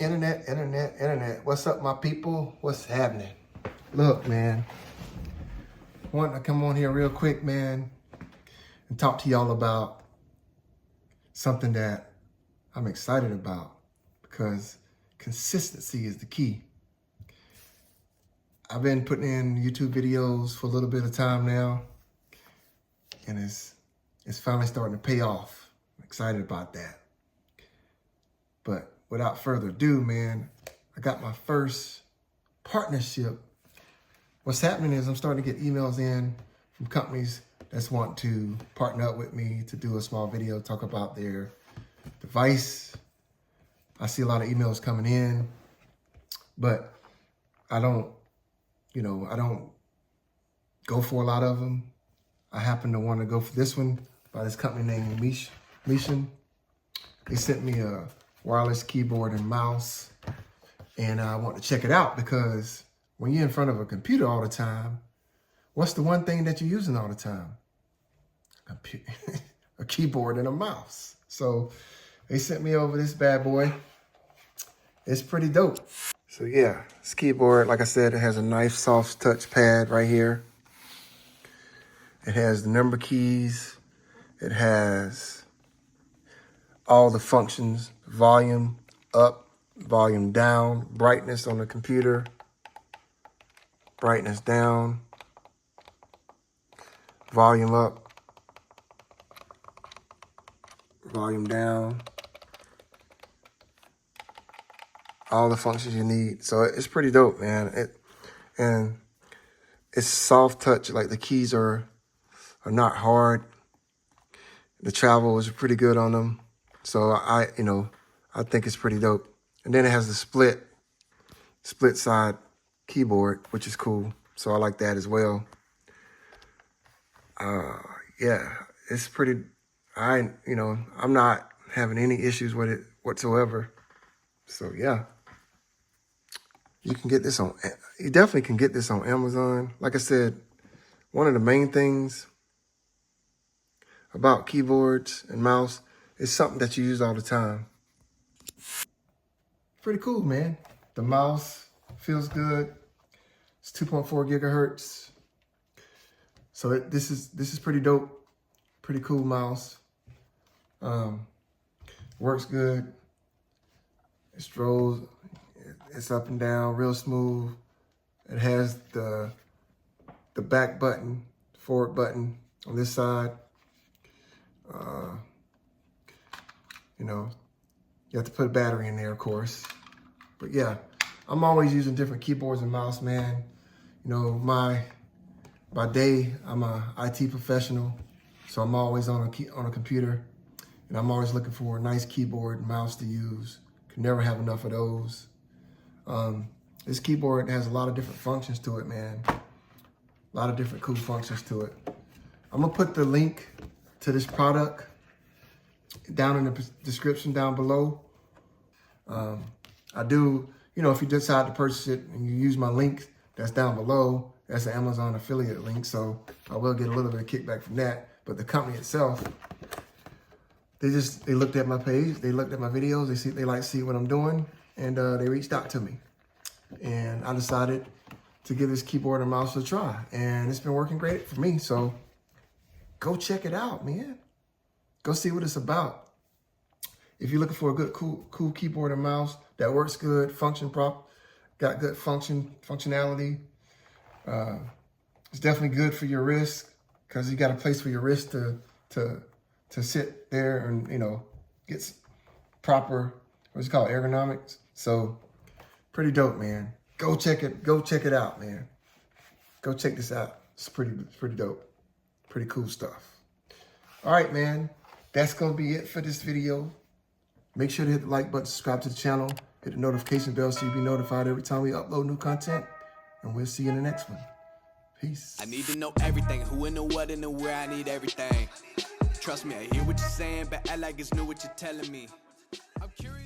Internet. What's up, my people? What's happening? Look, man. Wanting to come on here real quick, man, and talk to y'all about something that I'm excited about because consistency is the key. I've been putting in YouTube videos for a little bit of time now, and it's finally starting to pay off. I'm excited about that. But without further ado, man, I got my first partnership. What's happening is I'm starting to get emails in from companies that's want to partner up with me to do a small video, talk about their device. I see a lot of emails coming in, but I don't go for a lot of them. I happen to want to go for this one by this company named Meetion. They sent me a wireless keyboard and mouse, and I want to check it out because when you're in front of a computer all the time, what's the one thing that you're using all the time? A keyboard and a mouse. So they sent me over this bad boy. It's pretty dope. So yeah, this keyboard, like I said, it has a nice soft touch pad right here. It has the number keys. It has all the functions: volume up, volume down, brightness on the computer, brightness down, volume up, volume down, all the functions you need. So it's pretty dope, man. And it's soft touch, like the keys are not hard. The travel is pretty good on them. So I think it's pretty dope. And then it has the split side keyboard, which is cool. So I like that as well. Yeah, it's pretty, I'm not having any issues with it whatsoever. So yeah, you definitely can get this on Amazon. Like I said, one of the main things about keyboards and mouse is something that you use all the time. Pretty cool, man. The mouse feels good. It's 2.4 gigahertz. So this is pretty dope. Pretty cool mouse. Works good. It strolls. It's up and down, real smooth. It has the back button, forward button on this side. You have to put a battery in there, of course. But yeah, I'm always using different keyboards and mouse, man. By day, I'm a IT professional, so I'm always on a computer, and I'm always looking for a nice keyboard and mouse to use. Can never have enough of those. This keyboard has a lot of different functions to it, man. A lot of different cool functions to it. I'm gonna put the link to this product down in the description down below. If you decide to purchase it and you use my link that's down below, that's an Amazon affiliate link, so I will get a little bit of kickback from that. But the company itself, they looked at my page, they looked at my videos, they like to see what I'm doing, and they reached out to me. And I decided to give this keyboard and mouse a try, and it's been working great for me. So go check it out, man. Go see what it's about. If you're looking for a good, cool keyboard and mouse that works good, got good functionality, it's definitely good for your wrist because you got a place for your wrist to sit there and get proper, what's it called, ergonomics. So pretty dope, man. Go check it out, man. Go check this out. It's pretty dope. Pretty cool stuff. All right, man. That's going to be it for this video. Make sure to hit the like button, subscribe to the channel, hit the notification bell so you'll be notified every time we upload new content. And we'll see you in the next one. Peace. I need to know everything, who and the what and the where, I need everything. Trust me, I hear what you're saying, but act like it's new what you're telling me. I'm curious.